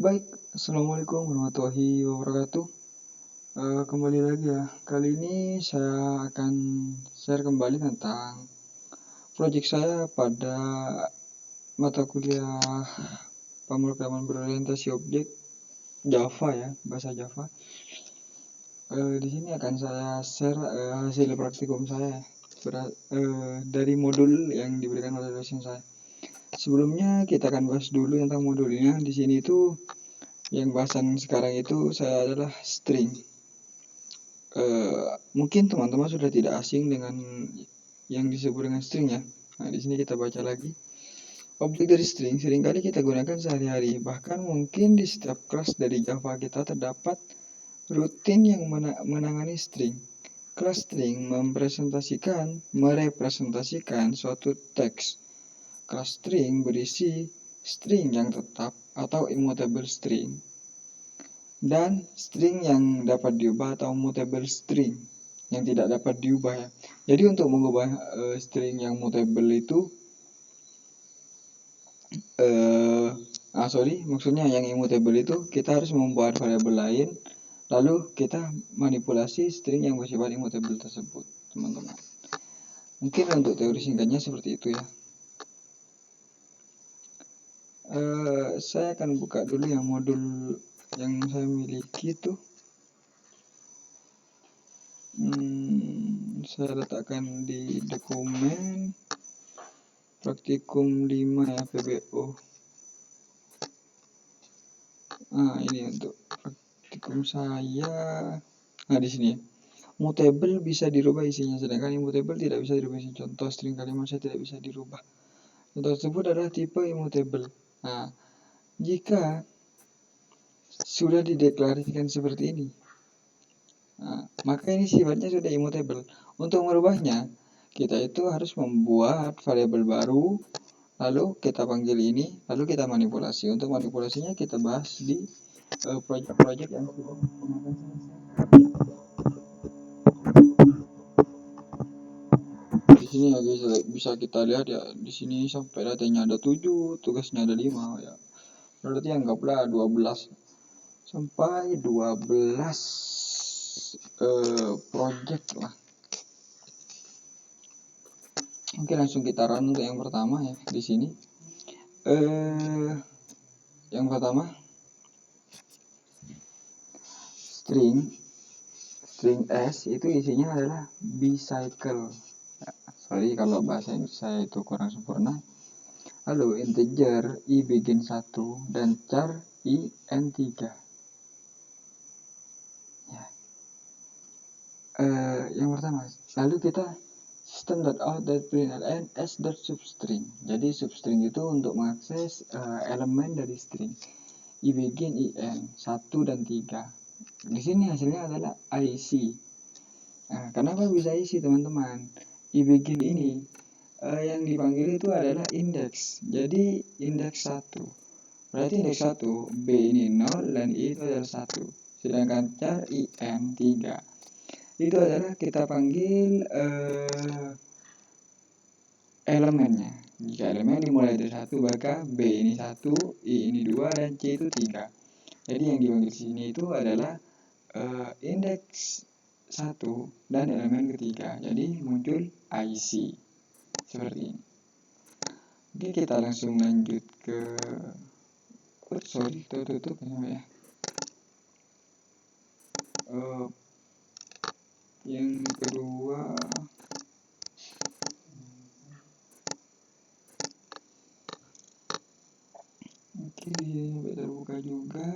Baik, Assalamualaikum warahmatullahi wabarakatuh. Kembali lagi ya. Kali ini saya akan share kembali tentang proyek saya pada mata kuliah pemrograman berorientasi objek Java ya, bahasa Java. Di sini akan saya share hasil praktikum saya dari modul yang diberikan oleh dosen saya. Sebelumnya kita akan bahas dulu tentang modulnya. Di sini itu yang bahasan sekarang itu saya adalah string. Mungkin teman-teman sudah tidak asing dengan yang disebut dengan string ya. Nah, di sini kita baca lagi. Objek dari string seringkali kita gunakan sehari-hari. Bahkan mungkin di setiap kelas dari Java kita terdapat rutin yang menangani string. Kelas string merepresentasikan suatu teks. Kelas string berisi string yang tetap atau immutable string, dan string yang dapat diubah atau mutable string yang tidak dapat diubah ya. Jadi untuk mengubah string yang mutable itu maksudnya yang immutable itu kita harus membuat variabel lain, lalu kita manipulasi string yang bersifat immutable tersebut, teman-teman. Mungkin untuk teori singkatnya seperti itu ya. Saya akan buka dulu yang modul yang saya miliki itu. Saya letakkan di dokumen praktikum 5 ya, PBO. Nah, ini untuk praktikum saya. Nah, di sini mutable bisa dirubah isinya, sedangkan immutable tidak bisa dirubah isinya. Contoh string kalimat saya tidak bisa dirubah. Contoh tersebut adalah tipe immutable. Nah, jika sudah dideklarasikan seperti ini, maka ini sifatnya sudah immutable. Untuk merubahnya, kita itu harus membuat variabel baru, lalu kita panggil ini, lalu kita manipulasi. Untuk manipulasinya kita bahas di proyek-proyek yang sudah menggunakan di sini ya guys, bisa kita lihat ya, di sini sampai datanya ada 7, tugasnya ada 5 ya. Berarti anggaplah 12 sampai 12 proyek lah. Oke, langsung kita run untuk yang pertama ya di sini. Yang pertama string S itu isinya adalah bicycle. Sorry kalau bahasa Inggris saya itu kurang sempurna. Lalu integer I begin 1 dan char I n 3 ya. Yang pertama, lalu kita system.out.println s.substring. Jadi substring itu untuk mengakses elemen dari string I begin IN 1 dan 3. Di sini hasilnya adalah IC. Nah, kenapa bisa IC teman-teman? I begin ini yang dipanggil itu adalah indeks. Jadi indeks 1. Berarti indeks 1 B ini 0 dan I itu adalah 1. Sedangkan char IN 3 itu adalah kita panggil elemennya. Jika elemen dimulai dari 1, maka B ini 1, I ini 2, dan C itu 3. Jadi yang dipanggil sini itu adalah indeks 1 dan elemen ketiga. Jadi muncul IC seperti ini. Oke, kita langsung lanjut ke tutup ya. Yang kedua, oke, terbuka juga.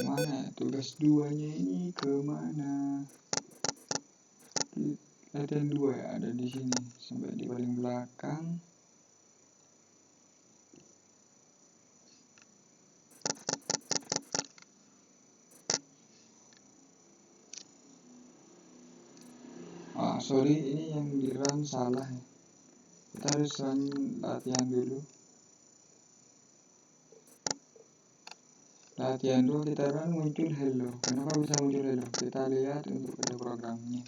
Mana tugas 2-nya ini kemana? Latihan 2 ya, ada di sini sampai di paling belakang. Sorry, ini yang di run salah ya. Kita harus run latihan dulu. latihan 2 kita run muncul hello. Kenapa bisa muncul hello? Kita lihat untuk kode programnya.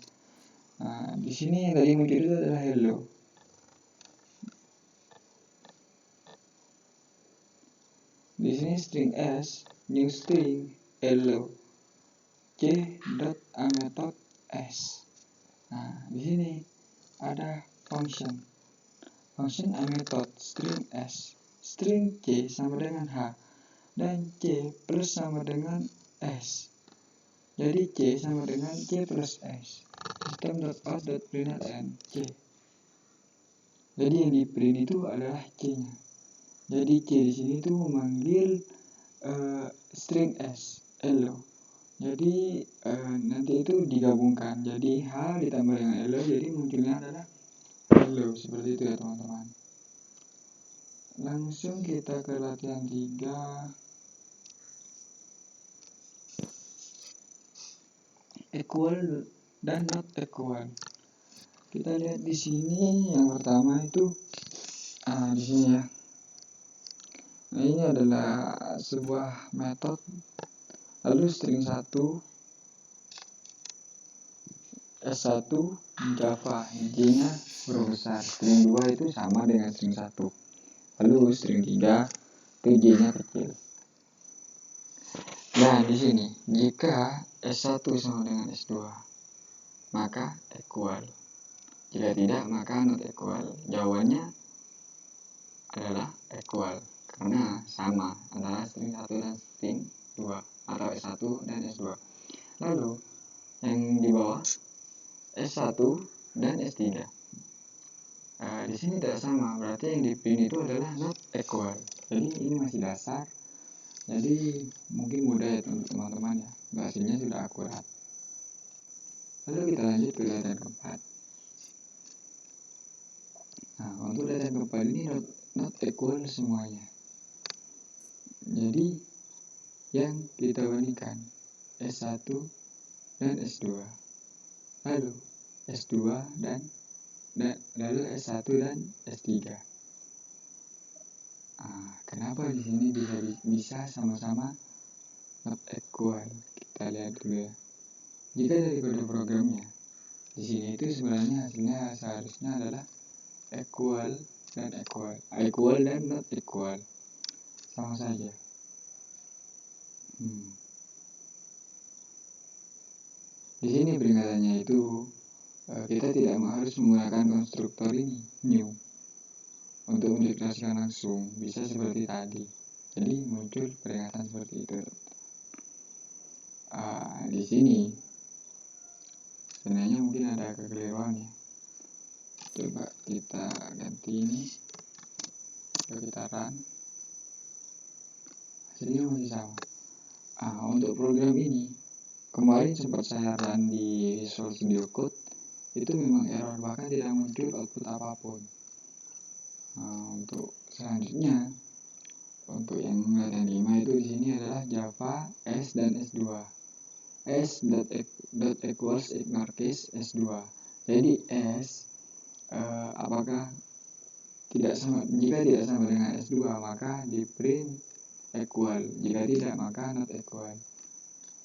Nah, di sini yang tadi muncul itu adalah hello. Di sini string s, new string, hello, c.aMethod s. Nah, di sini ada function aMethod string s, string c sama dengan h, dan c plus sama dengan s. Jadi c sama dengan c plus s. System.out.println c. Jadi yang di print itu adalah c-nya. Jadi c di sini tuh memanggil string s, hello. Jadi nanti itu digabungkan. Jadi h ditambah dengan hello, jadi munculnya adalah hello. Seperti itu ya teman-teman. Langsung kita ke latihan 3. Equal dan not equal. Kita lihat di sini yang pertama itu di sini ya. Nah, ini adalah sebuah metode. Lalu string 1 S1 Java, J-nya huruf besar. String 2 itu sama dengan string 1. Lalu string 3 itu J-nya kecil. Nah, di sini jika S1 sama dengan S2, maka equal. Jika tidak, maka not equal. Jawabannya adalah equal karena sama antara string 1 dan string 2 atau S1 dan S2. Lalu yang di bawah S1 dan S3. Di sini tidak sama, berarti yang di print itu adalah not equal. Jadi ini masih dasar. Jadi mungkin mudah ya untuk teman-teman ya. Bahasanya sudah akurat. Lalu kita lanjut ke latihan keempat. Nah, untuk latihan keempat ini not equal semuanya. Jadi yang kita bandingkan S1 dan S2. Lalu S2 dan lalu S1 dan S3. Kenapa di sini bisa sama-sama not equal? Kita lihat dulu ya. Jika dari kode programnya, di sini itu sebenarnya hasilnya seharusnya adalah equal dan not equal, sama saja. Di sini peringatannya itu kita tidak harus menggunakan konstruktor ini new untuk mendeklarasikan langsung, bisa seperti tadi. Jadi muncul peringatan seperti itu. Di sini sebenarnya mungkin ada kekeliruan ya. Coba kita ganti ini, coba kita run, hasilnya masih sama. Untuk program ini kemarin sempat saya run di Visual Studio Code, itu memang error, bahkan tidak muncul output apapun. Untuk selanjutnya, untuk yang latihan 5 itu di sini adalah Java S dan S2. S.equals ignore case S2. Jadi S apakah tidak sama? Jika tidak sama dengan S2, maka di print equal. Jika tidak, maka not equal.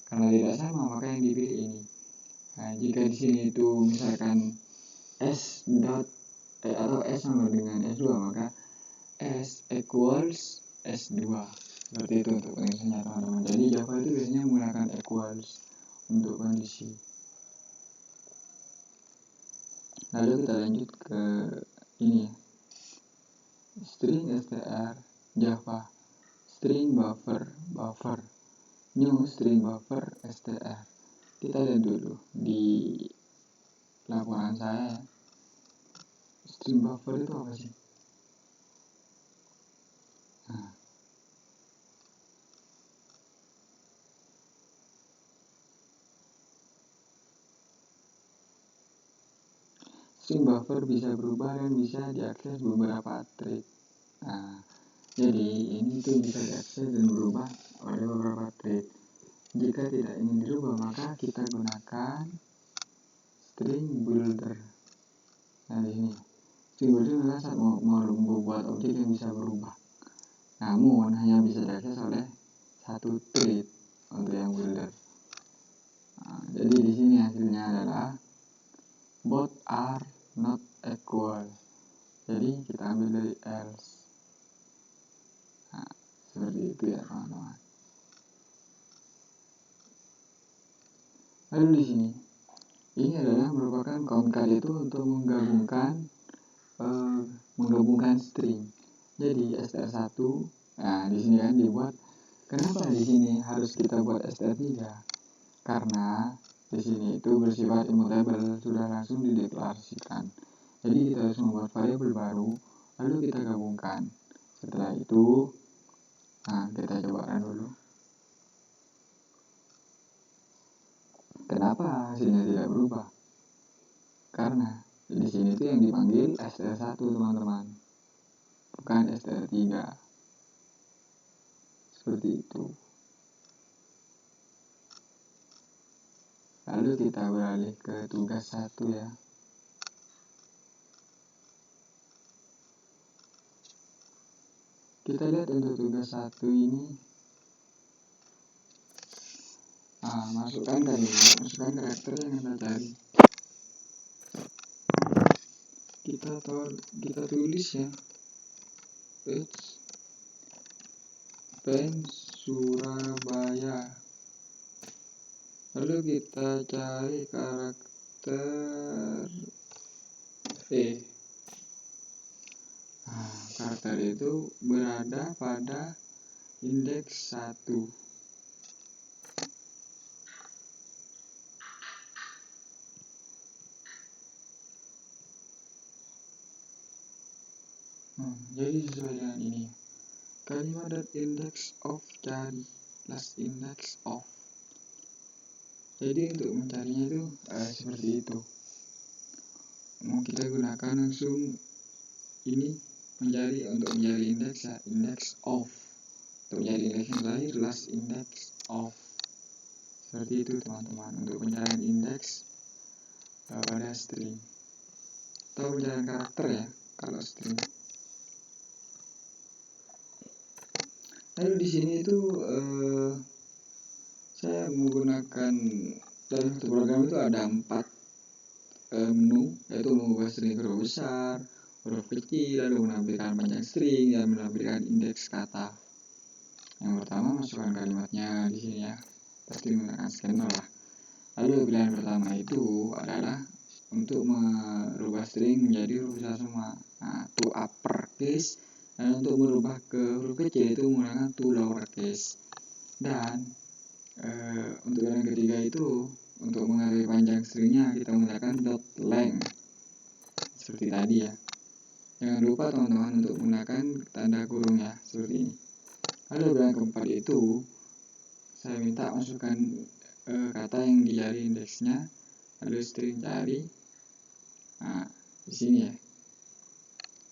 Karena tidak sama, maka yang dipilih ini. Nah, jika di sini itu misalkan S atau S sama dengan S2, maka S equals S2. Seperti itu untuk kondisinya teman-teman. Jadi Java itu biasanya menggunakan equals untuk kondisi. Lalu kita lanjut ke ini ya. String str Java string buffer new string buffer str. Kita lihat dulu di laporan saya ya. String buffer itu apa sih? String buffer bisa berubah dan bisa diakses beberapa thread. Jadi ini tuh bisa diakses dan berubah oleh beberapa thread. Jika tidak ingin dirubah, maka kita gunakan string builder. Nah, di sini string builder adalah saat mau membuat objek yang bisa berubah, namun hanya bisa diakses oleh satu treat untuk yang builder. Jadi di sini hasilnya adalah both are not equal. Jadi kita ambil dari else. Seperti itu ya teman-teman. Lalu di sini, ini adalah merupakan count card itu untuk menggabungkan string. Jadi str1, nah di sini kan dibuat. Kenapa di sini harus kita buat str3? Karena di sini itu bersifat immutable, sudah langsung dideklarasikan. Jadi kita harus membuat variabel baru, lalu kita gabungkan. Setelah itu, kita coba run dulu. Kenapa hasilnya tidak berubah? Karena di sini itu yang dipanggil str1 teman-teman, bukan str3. Seperti itu. Lalu kita beralih ke tugas 1 ya. Kita lihat untuk tugas 1 ini, masukkan karakter yang kita cari. Kita tulis ya, Fans Surabaya. Lalu kita cari karakter E. Karakter itu berada pada indeks 1. Jadi sesuai dengan ini. Kalimat index of cari last index of. Jadi untuk mencarinya itu seperti itu. Mau kita gunakan langsung ini untuk mencari indeks ya, index of. Untuk mencari indeks yang terakhir last index of. Seperti itu teman-teman untuk pencarian indeks pada string. Atau pencarian karakter ya kalau string. Lalu di sini itu saya menggunakan dalam satu program itu ada 4 menu, yaitu mengubah string ke huruf besar, huruf kecil, lalu menampilkan panjang string dan menampilkan indeks kata. Yang pertama masukkan kalimatnya di sini ya, pasti menggunakan scanner lah. Lalu pilihan pertama itu adalah untuk merubah string menjadi huruf besar semua, to uppercase, dan untuk merubah ke huruf kecil itu menggunakan to lowercase. Dan untuk yang ketiga itu untuk mengetahui panjang stringnya kita menggunakan .length seperti tadi ya. Jangan lupa teman-teman untuk menggunakan tanda kurung ya, seperti ini. Lalu yang keempat itu saya minta masukkan kata yang dicari indeksnya, lalu string cari. Di sini ya.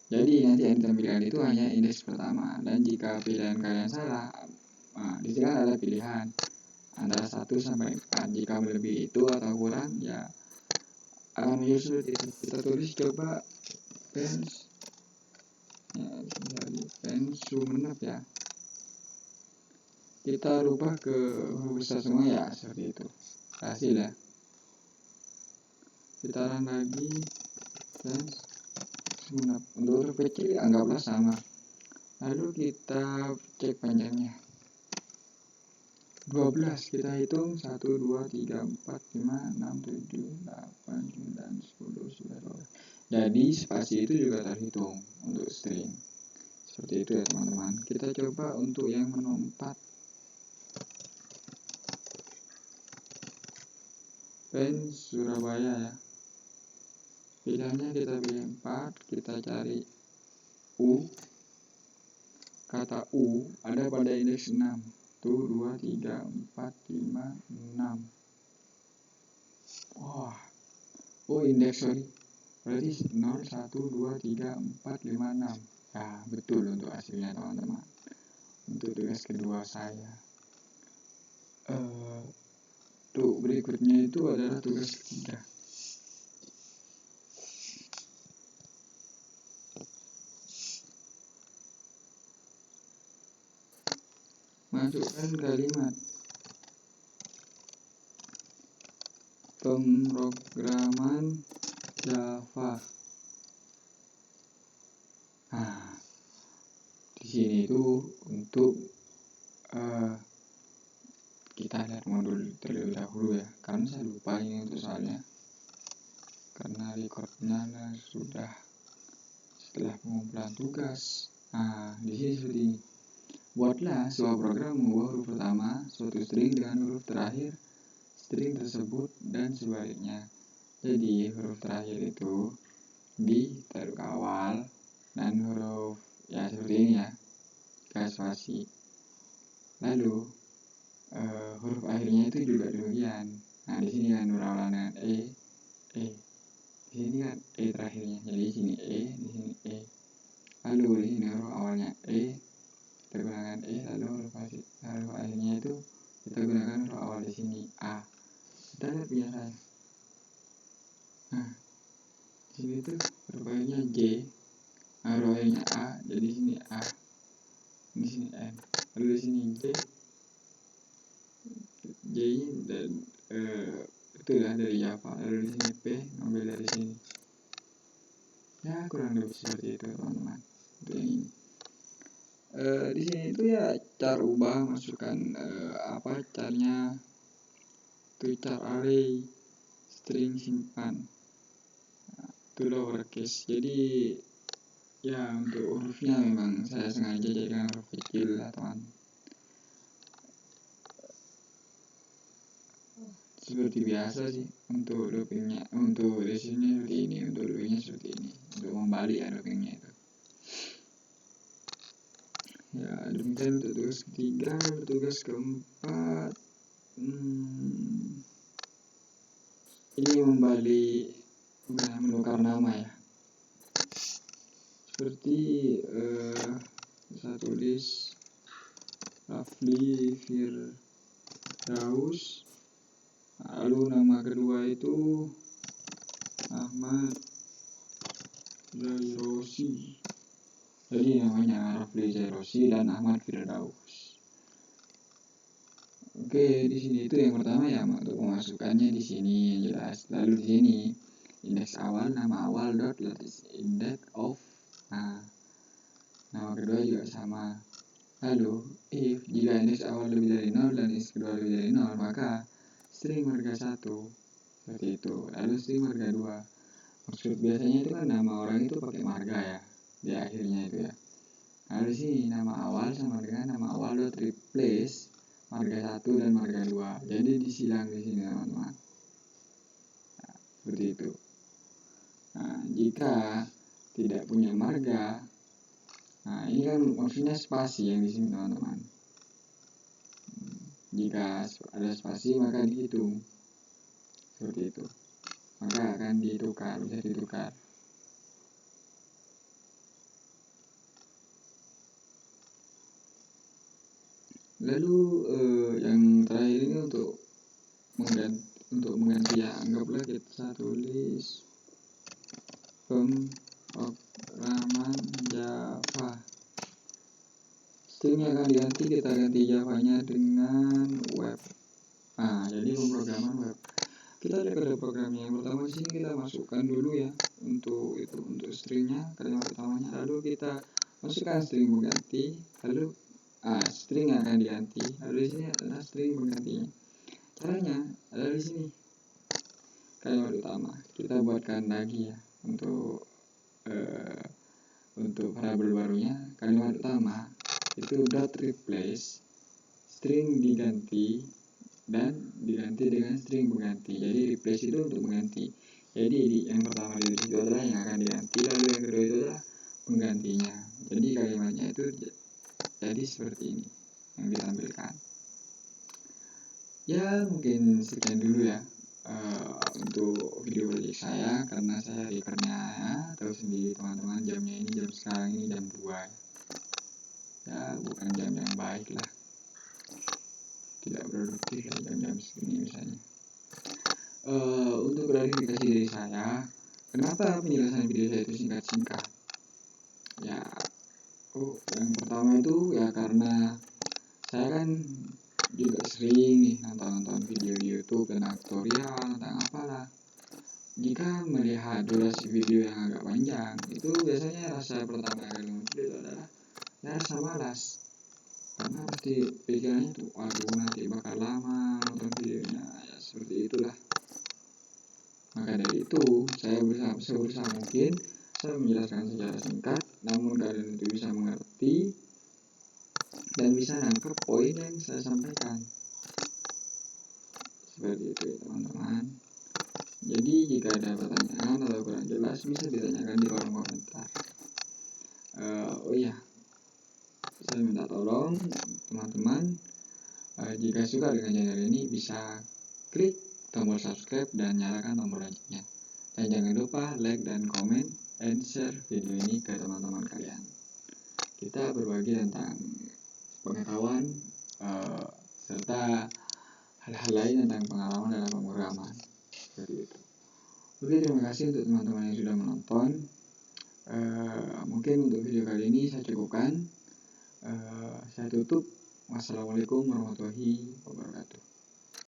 Jadi nanti yang ditampilkan itu hanya indeks pertama, dan jika pilihan kalian salah, di sini kan ada pilihan antara 1 sampai 4. Jika melebihi itu atau kurang ya akan menyusul. Kita tulis coba fans ya, fans Sumenep ya. Kita rubah ke huruf besar semua ya, seperti itu. Hasil ya. Kita run lagi fans Sumenep. Untuk huruf kecil anggaplah sama. Lalu kita cek panjangnya. 12 kita hitung 1, 2, 3, 4, 5, 6, 7, 8, 9, 10, 11. Jadi spasi itu juga terhitung untuk string. Seperti itu ya teman-teman. Kita coba untuk yang menu 4. Fans Surabaya ya. Pilihannya kita pilih 4, kita cari U. Kata U ada pada indeks 6. 1, 2, 3, 4, 5, 6. Indeks sorry. Berarti 0, 1, 2, 3, 4, 5, 6. Ya, betul untuk hasilnya teman-teman. Untuk tugas kedua saya. Untuk berikutnya itu adalah tugas ketiga. masukkan kalimat pemrograman Java. Nah, di sini itu untuk kita lihat modul terlebih dahulu ya, karena saya lupa ini untuk soalnya, karena recordnya sudah setelah pengumpulan tugas. Nah, di sini seperti ini. Buatlah sebuah program mengubah huruf pertama suatu string dengan huruf terakhir string tersebut dan sebaliknya. Jadi huruf terakhir itu ditaruh ke awal dan huruf ya seperti ini ya, garis spasi. Lalu huruf akhirnya itu juga demikian. Nah, di sini kan huruf awalnya e. Di sini kan e terakhirnya. Jadi di sini e, di sini e. Lalu di sini huruf awalnya e, kita gunakan e, lalu huruf akhirnya itu kita gunakan huruf awal di sini a. Kita lihat biasa. Nah, di sini itu huruf akhirnya j, huruf akhirnya a, jadi di sini a, di sini n. Lalu di sini j dan itu ya dari Java. Lalu di sini p ngambil dari sini. Ya kurang lebih seperti itu teman-teman. Itu yang ini. Di sini itu ya cara ubah, masukkan caranya itu cara array string simpan itu lowercase. Jadi ya untuk hurufnya memang saya sengaja jadikan huruf kecil ya teman. Seperti biasa sih untuk loopingnya, untuk di sini seperti ini, untuk loopingnya seperti ini, untuk membalik ya loopingnya itu. Ya demikian untuk tugas ketiga. Tugas keempat ini membalik, menukar nama ya, seperti saya tulis Rafli Firdaus, lalu nama kedua itu Ahmad Zairosi. Jadi namanya Rafli Zairosi dan Ahmad Firdaus. Oke, di sini itu yang pertama ya untuk memasukkannya di sini yang jelas. Lalu di sini indeks awal, nama awal dot lattice index of. Nah, nama kedua juga sama. Lalu if jika indeks awal lebih dari 0 dan indeks kedua lebih dari 0, maka string marga 1 seperti itu. Lalu string marga 2. Maksud biasanya itu kan nama orang itu pakai marga ya di akhirnya itu ya. Lalu di sini nama awal sama dengan nama awal dot replace marga 1 dan marga 2. Jadi disilang di sini teman-teman. Nah, seperti itu. Nah, jika tidak punya marga, nah ini kan maksudnya spasi yang di sini teman-teman. Jika ada spasi maka dihitung. Seperti itu. Maka akan ditukar, bisa ditukar. Lalu yang terakhir ini untuk mengganti ya, anggaplah kita tulis pemrograman Java. Stringnya akan diganti, kita ganti Javanya dengan web. Nah, jadi pemrograman web. Kita lihat kode programnya. Yang pertama di sini kita masukkan dulu ya untuk stringnya, kalimat pertamanya. Lalu kita masukkan string pengganti, lalu string yang akan diganti. Lalu di sini adalah string penggantinya. Caranya ada di sini. Kalimat utama kita buatkan lagi ya untuk variabel barunya. Kalimat utama itu dot replace string diganti dan diganti dengan string pengganti. Jadi replace itu untuk mengganti. Jadi yang pertama di situ adalah yang akan diganti, lalu yang kedua itu adalah penggantinya. Jadi kalimatnya itu jadi seperti ini yang ditampilkan. Ya mungkin sekian dulu ya untuk video project saya, karena saya recordnya tahu sendiri teman-teman, jamnya ini jam sekarang ini jam 2 ya, bukan jam yang baik lah, tidak produktif ya jam-jam segini misalnya. Untuk klarifikasi dari saya, kenapa penjelasan video saya itu singkat-singkat ya, yang pertama itu ya karena Saya kan juga sering nih nonton video di YouTube tentang tutorial tentang apalah. Jika melihat durasi video yang agak panjang, itu biasanya rasa pertama kali nonton itu adalah rasa malas. Karena pasti pikirannya tuh, waduh nanti bakal lama nonton videonya, ya seperti itulah. Maka dari itu, saya berusaha mungkin saya menjelaskan secara singkat, namun kalian itu bisa mengerti dan bisa nangkep poin yang saya sampaikan. Seperti itu ya teman-teman. Jadi jika ada pertanyaan atau kurang jelas bisa ditanyakan di kolom komentar. Oh iya, saya minta tolong teman-teman, jika suka dengan channel ini bisa klik tombol subscribe dan nyalakan tombol loncengnya. Dan jangan lupa like dan komen and share video ini ke teman-teman kalian. Kita berbagi tentang pengetahuan serta hal-hal lain tentang pengalaman dalam pemrograman. Seperti itu. Oke, terima kasih untuk teman-teman yang sudah menonton. Mungkin untuk video kali ini saya cukupkan. Saya tutup. Wassalamualaikum warahmatullahi wabarakatuh.